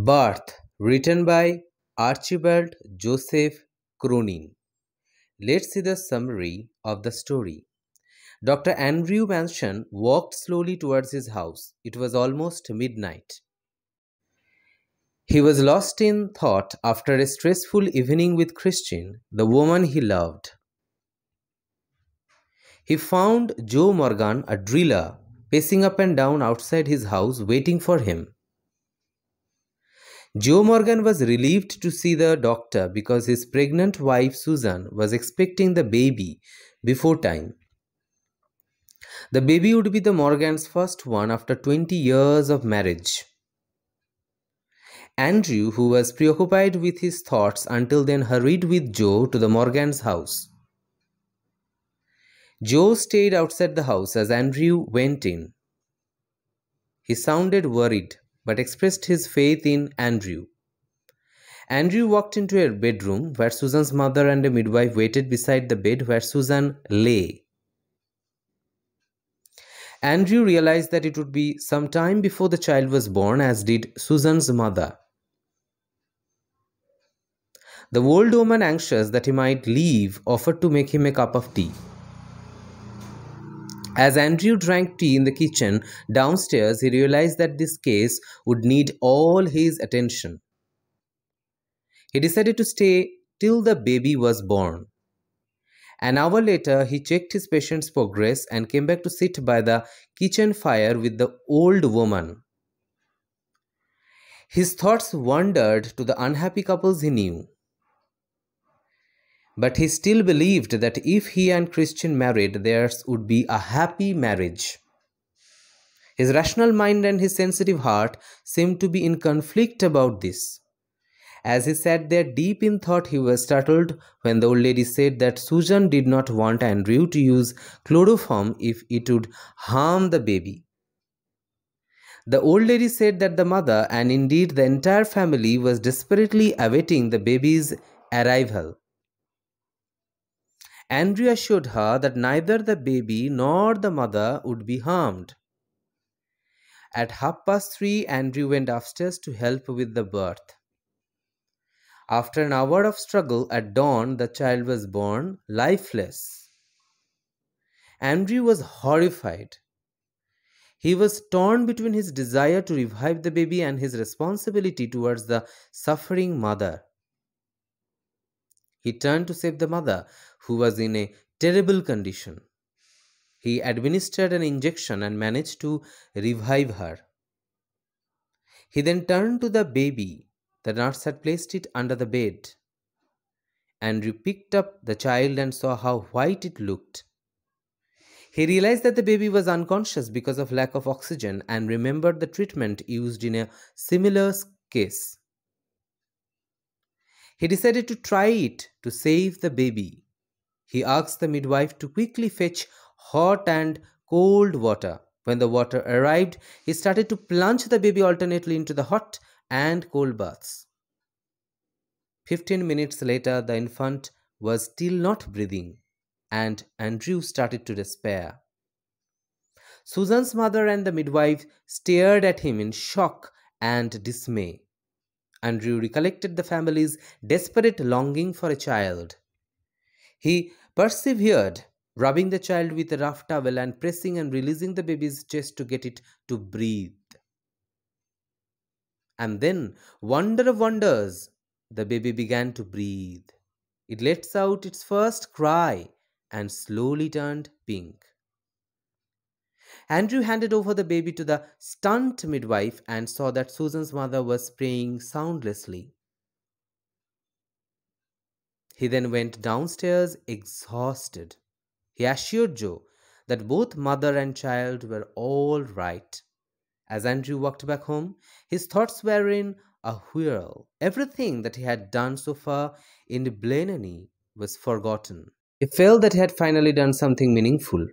Birth, written by Archibald Joseph Cronin. Let's see the summary of the story. Dr. Andrew Manson walked slowly towards his house. It was almost midnight. He was lost in thought after a stressful evening with Christine, the woman he loved. He found Joe Morgan, a driller, pacing up and down outside his house waiting for him. Joe Morgan was relieved to see the doctor because his pregnant wife Susan was expecting the baby before time. The baby would be the Morgans' first one after 20 years of marriage. Andrew, who was preoccupied with his thoughts until then, hurried with Joe to the Morgans' house. Joe stayed outside the house as Andrew went in. He sounded worried, but expressed his faith in Andrew. Andrew walked into a bedroom where Susan's mother and a midwife waited beside the bed where Susan lay. Andrew realized that it would be some time before the child was born, as did Susan's mother. The old woman, anxious that he might leave, offered to make him a cup of tea. As Andrew drank tea in the kitchen downstairs, he realized that this case would need all his attention. He decided to stay till the baby was born. An hour later, he checked his patient's progress and came back to sit by the kitchen fire with the old woman. His thoughts wandered to the unhappy couples he knew. But he still believed that if he and Christian married, theirs would be a happy marriage. His rational mind and his sensitive heart seemed to be in conflict about this. As he sat there deep in thought, he was startled when the old lady said that Susan did not want Andrew to use chloroform if it would harm the baby. The old lady said that the mother, and indeed the entire family, was desperately awaiting the baby's arrival. Andrew assured her that neither the baby nor the mother would be harmed. At 3:30, Andrew went upstairs to help with the birth. After an hour of struggle, at dawn, the child was born lifeless. Andrew was horrified. He was torn between his desire to revive the baby and his responsibility towards the suffering mother. He turned to save the mother, who was in a terrible condition. He administered an injection and managed to revive her. He then turned to the baby. The nurse had placed it under the bed. Andrew picked up the child and saw how white it looked. He realized that the baby was unconscious because of lack of oxygen and remembered the treatment used in a similar case. He decided to try it to save the baby. He asked the midwife to quickly fetch hot and cold water. When the water arrived, he started to plunge the baby alternately into the hot and cold baths. 15 minutes later, the infant was still not breathing, and Andrew started to despair. Susan's mother and the midwife stared at him in shock and dismay. Andrew recollected the family's desperate longing for a child. He persevered, rubbing the child with a rough towel and pressing and releasing the baby's chest to get it to breathe. And then, wonder of wonders, the baby began to breathe. It lets out its first cry and slowly turned pink. Andrew handed over the baby to the stunned midwife and saw that Susan's mother was praying soundlessly. He then went downstairs exhausted. He assured Joe that both mother and child were all right. As Andrew walked back home, his thoughts were in a whirl. Everything that he had done so far in Blenheim was forgotten. He felt that he had finally done something meaningful.